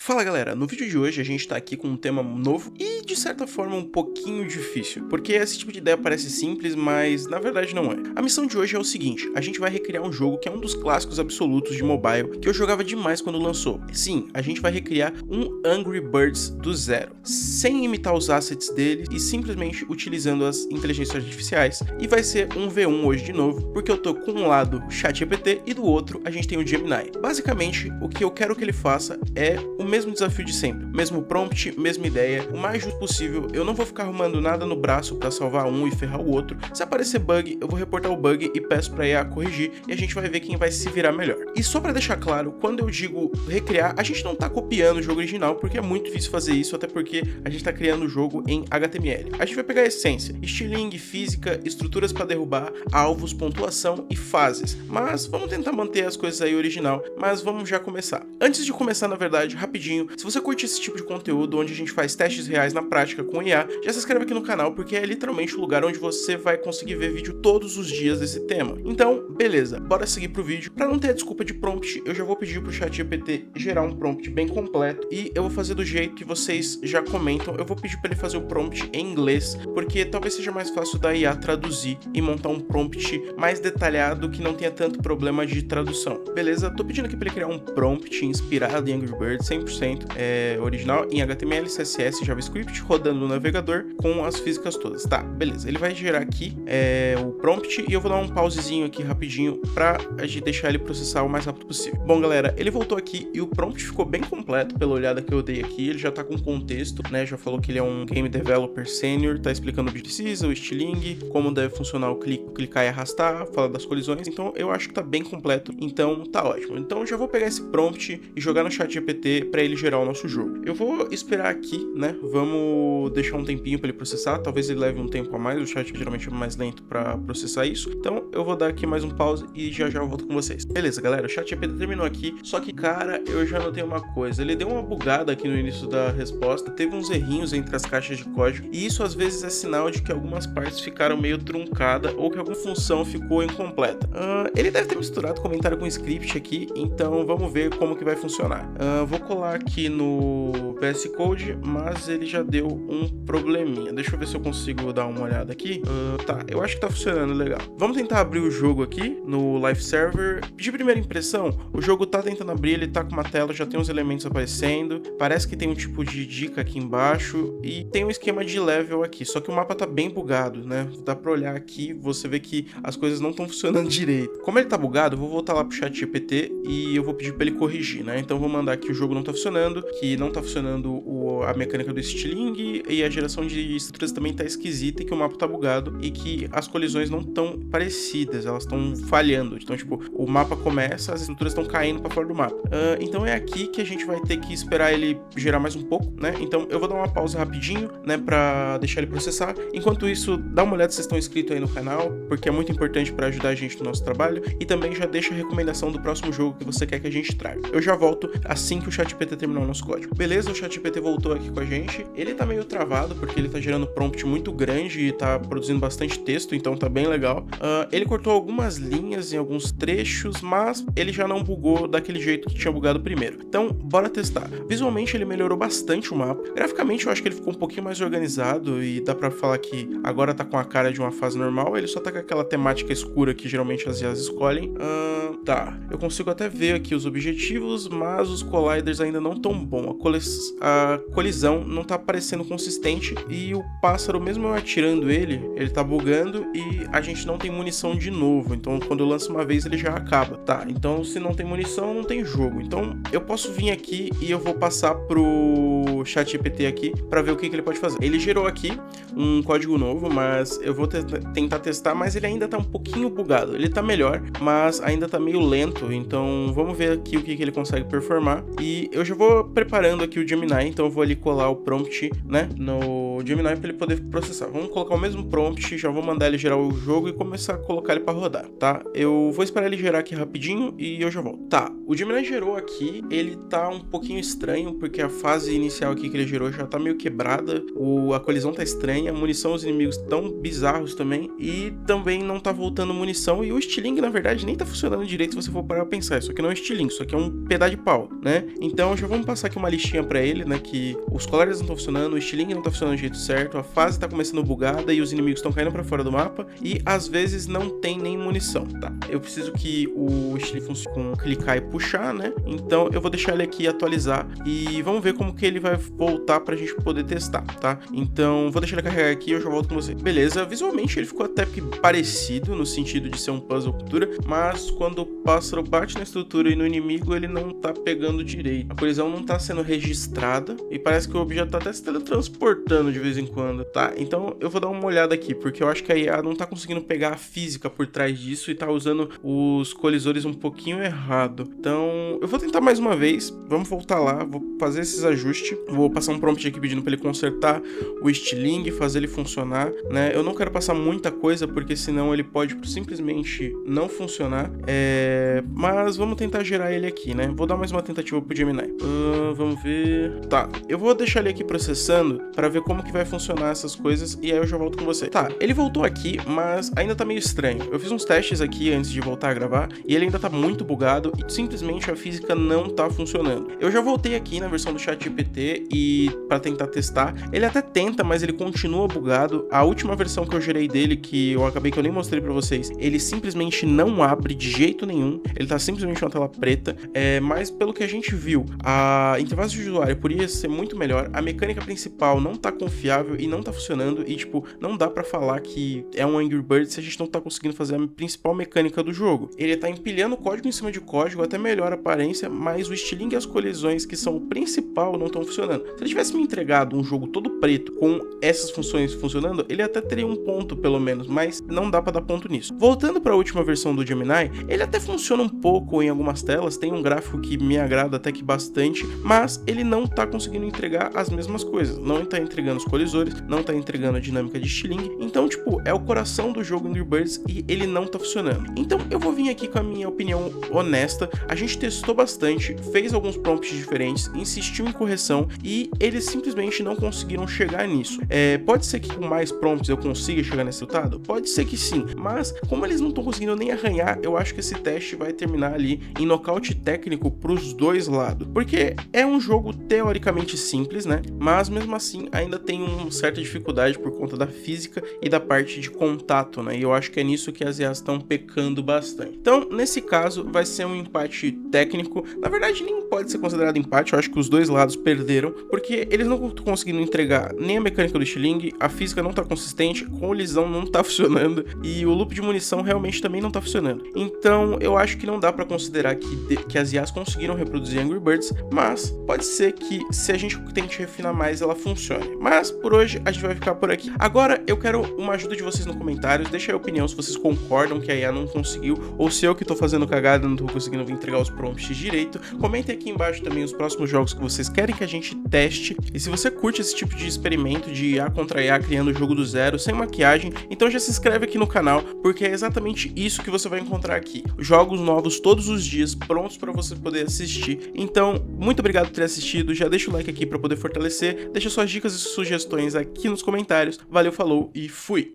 Fala galera, no vídeo de hoje a gente tá aqui com um tema novo e de certa forma um pouquinho difícil, porque esse tipo de ideia parece simples, mas na verdade não é. A missão de hoje é o seguinte, a gente vai recriar um jogo que é um dos clássicos absolutos de mobile, que eu jogava demais quando lançou. Sim, a gente vai recriar um Angry Birds do zero, sem imitar os assets dele e simplesmente utilizando as inteligências artificiais, e vai ser um V1 hoje de novo, porque eu tô com um lado o ChatGPT e do outro a gente tem o Gemini. Basicamente, o que eu quero que ele faça é o mesmo desafio de sempre, mesmo prompt, mesma ideia, o mais justo possível. Eu não vou ficar arrumando nada no braço pra salvar um e ferrar o outro. Se aparecer bug, eu vou reportar o bug e peço pra IA corrigir, e a gente vai ver quem vai se virar melhor. E só pra deixar claro, quando eu digo recriar, a gente não tá copiando o jogo original, porque é muito difícil fazer isso, até porque a gente tá criando o jogo em HTML. A gente vai pegar a essência, estiling, física, estruturas pra derrubar, alvos, pontuação e fases. Mas vamos tentar manter as coisas aí original, mas vamos já começar. Antes de começar, na verdade, rapidinho, se você curte esse tipo de conteúdo onde a gente faz testes reais na prática com IA, já se inscreve aqui no canal, porque é literalmente o lugar onde você vai conseguir ver vídeo todos os dias desse tema. Então, beleza, bora seguir pro vídeo. Pra não ter a desculpa de prompt, eu já vou pedir pro ChatGPT gerar um prompt bem completo, e eu vou fazer do jeito que vocês já comentam. Eu vou pedir pra ele fazer o prompt em inglês, porque talvez seja mais fácil da IA traduzir e montar um prompt mais detalhado que não tenha tanto problema de tradução. Beleza? Tô pedindo aqui pra ele criar um prompt inspirado em Angry Birds, 100% original, em HTML, CSS, JavaScript, rodando no navegador com as físicas todas. Tá, beleza. Ele vai gerar aqui o prompt e eu vou dar um pausezinho aqui rapidinho pra a gente deixar ele processar o mais rápido possível. Bom, galera, ele voltou aqui e o prompt ficou bem completo pela olhada que eu dei aqui. Ele já tá com contexto, né? Já falou que ele é um Game Developer Senior, tá explicando o que precisa, o estiling, como deve funcionar o clicar e arrastar, fala das colisões. Então, eu acho que tá bem completo. Então, tá ótimo. Então, eu já vou pegar esse prompt e jogar no ChatGPT pra ele gerar o nosso jogo. Eu vou esperar aqui, né? Vamos deixar um tempinho para ele processar. Talvez ele leve um tempo a mais. O chat geralmente é mais lento para processar isso. Então eu vou dar aqui mais um pause e já eu volto com vocês. Beleza, galera. O chat GPT terminou aqui. Só que, cara, eu já notei uma coisa. Ele deu uma bugada aqui no início da resposta. Teve uns errinhos entre as caixas de código. E isso às vezes é sinal de que algumas partes ficaram meio truncadas ou que alguma função ficou incompleta. Ele deve ter misturado comentário com script aqui. Então vamos ver como que vai funcionar. Vou colar aqui no VS Code, mas ele já deu um probleminha. Deixa eu ver se eu consigo dar uma olhada aqui. Tá, eu acho que tá funcionando legal. Vamos tentar abrir o jogo aqui no Live Server. De primeira impressão, o jogo tá tentando abrir, ele tá com uma tela, já tem uns elementos aparecendo. Parece que tem um tipo de dica aqui embaixo e tem um esquema de level aqui, só que o mapa tá bem bugado, né? Dá pra olhar aqui, você vê que as coisas não estão funcionando direito. Como ele tá bugado, eu vou voltar lá pro ChatGPT e eu vou pedir pra ele corrigir, né? Então eu vou mandar que o jogo não tá funcionando, que não tá funcionando a mecânica do estiling e a geração de estruturas também tá esquisita e que o mapa tá bugado e que as colisões não estão parecidas, elas estão falhando. Então, tipo, o mapa começa, as estruturas estão caindo pra fora do mapa. Então é aqui que a gente vai ter que esperar ele gerar mais um pouco, né? Então eu vou dar uma pausa rapidinho, né, pra deixar ele processar. Enquanto isso, dá uma olhada se vocês estão inscritos aí no canal, porque é muito importante pra ajudar a gente no nosso trabalho, e também já deixa a recomendação do próximo jogo que você quer que a gente traga. Eu já volto assim que o ChatGPT terminar o nosso código. Beleza, o ChatGPT voltou aqui com a gente. Ele tá meio travado porque ele tá gerando prompt muito grande e tá produzindo bastante texto, então tá bem legal. Ele cortou algumas linhas em alguns trechos, mas ele já não bugou daquele jeito que tinha bugado primeiro. Então, bora testar. Visualmente ele melhorou bastante o mapa. Graficamente eu acho que ele ficou um pouquinho mais organizado e dá pra falar que agora tá com a cara de uma fase normal. Ele só tá com aquela temática escura que geralmente as IAs escolhem. Tá, eu consigo até ver aqui os objetivos, mas os colliders ainda não tão bom. A colisão não tá parecendo consistente e o pássaro, mesmo eu atirando ele tá bugando e a gente não tem munição de novo. Então quando eu lanço uma vez ele já acaba. Tá, então se não tem munição não tem jogo. Então eu posso vir aqui e eu vou passar pro ChatGPT aqui pra ver o que ele pode fazer. Ele gerou aqui um código novo, mas eu vou tentar testar, mas ele ainda tá um pouquinho bugado. Ele tá melhor, mas ainda tá meio lento. Então vamos ver aqui o que ele consegue performar. E eu já vou preparando aqui o Gemini, então eu vou ali colar o prompt, né, no Gemini para ele poder processar. Vamos colocar o mesmo prompt, já vou mandar ele gerar o jogo e começar a colocar ele para rodar, tá? Eu vou esperar ele gerar aqui rapidinho e eu já volto. Tá, o Gemini gerou aqui, ele tá um pouquinho estranho porque a fase inicial inicial aqui que ele gerou já tá meio quebrada, a colisão tá estranha, a munição, os inimigos tão bizarros também, e também não tá voltando munição, e o estilingue, na verdade, nem tá funcionando direito se você for parar pra pensar. Isso aqui não é um estilingue, isso aqui é um pedaço de pau, né? Então já vamos passar aqui uma listinha pra ele, né, que os colares não estão funcionando, o estilingue não tá funcionando do jeito certo, a fase tá começando bugada e os inimigos estão caindo pra fora do mapa, e às vezes não tem nem munição, tá? Eu preciso que o estilingue funcione com clicar e puxar, né? Então eu vou deixar ele aqui atualizar e vamos ver como que ele vai voltar pra gente poder testar, tá? Então vou deixar ele carregar aqui e eu já volto com você. Beleza, visualmente ele ficou até que parecido no sentido de ser um puzzle cultura, mas quando o pássaro bate na estrutura e no inimigo ele não tá pegando direito. A colisão não tá sendo registrada e parece que o objeto tá até se teletransportando de vez em quando, tá? Então eu vou dar uma olhada aqui, porque eu acho que a IA não tá conseguindo pegar a física por trás disso e tá usando os colisores um pouquinho errado. Então eu vou tentar mais uma vez, vamos voltar lá, vou fazer esses ajustes, vou passar um prompt aqui pedindo pra ele consertar o estilingue, fazer ele funcionar, né? Eu não quero passar muita coisa, porque senão ele pode simplesmente não funcionar, mas vamos tentar gerar ele aqui, né? Vou dar mais uma tentativa pro Gemini. Vamos ver... Tá, eu vou deixar ele aqui processando pra ver como que vai funcionar essas coisas e aí eu já volto com você. Tá, ele voltou aqui, mas ainda tá meio estranho. Eu fiz uns testes aqui antes de voltar a gravar e ele ainda tá muito bugado e simplesmente a física não tá funcionando. Eu já voltei aqui na versão do ChatGPT e pra tentar testar, ele até tenta, mas ele continua bugado. A última versão que eu gerei dele, que eu eu nem mostrei pra vocês, ele simplesmente não abre de jeito nenhum, ele tá simplesmente uma tela preta, mas pelo que a gente viu, a interface de usuário poderia ser muito melhor, a mecânica principal não tá confiável e não tá funcionando, e tipo, não dá pra falar que é um Angry Birds se a gente não tá conseguindo fazer a principal mecânica do jogo. Ele tá empilhando código em cima de código, até melhora a aparência, mas o estilingue e as colisões, que são o principal, não estão funcionando. Se ele tivesse me entregado um jogo todo preto com essas funções funcionando, ele até teria um ponto pelo menos, mas não dá pra dar ponto nisso. Voltando para a última versão do Gemini, ele até funciona um pouco em algumas telas, tem um gráfico que me agrada até que bastante, mas ele não tá conseguindo entregar as mesmas coisas, não tá entregando os colisores, não tá entregando a dinâmica de estilingue, então tipo, é o coração do jogo Angry Birds e ele não tá funcionando. Então eu vou vir aqui com a minha opinião honesta, a gente testou bastante, fez alguns prompts diferentes, insistiu em correção e eles simplesmente não conseguiram chegar nisso. Pode ser que com mais prompts eu consiga chegar nesse resultado? Pode ser que sim, mas como eles não estão conseguindo nem arranhar, eu acho que esse teste vai terminar ali em nocaute técnico pros dois lados, porque é um jogo teoricamente simples, né, mas mesmo assim ainda tem uma certa dificuldade por conta da física e da parte de contato, né, e eu acho que é nisso que as IAs estão pecando bastante. Então, nesse caso, vai ser um empate técnico, na verdade nem pode ser considerado empate, eu acho que os dois lados perderam, porque eles não estão conseguindo entregar nem a mecânica do estilingue, a física não tá consistente, a colisão não tá funcionando, e o loop de munição realmente também não tá funcionando. Então eu acho que não dá pra considerar que as IAs conseguiram reproduzir Angry Birds, mas pode ser que se a gente tente refinar mais ela funcione. Mas por hoje a gente vai ficar por aqui. Agora eu quero uma ajuda de vocês nos comentários, deixa aí a opinião se vocês concordam que a IA não conseguiu, ou se eu que tô fazendo cagada não tô conseguindo entregar os prompts direito. Comentem aqui embaixo também os próximos jogos que vocês querem que a gente teste, e se você curte esse tipo de experimento de IA contra IA criando o jogo do zero, sem maquiagem, então já se inscreve aqui no canal, porque é exatamente isso que você vai encontrar aqui. Jogos novos todos os dias, prontos para você poder assistir. Então, muito obrigado por ter assistido, já deixa o like aqui para poder fortalecer, deixa suas dicas e sugestões aqui nos comentários. Valeu, falou e fui!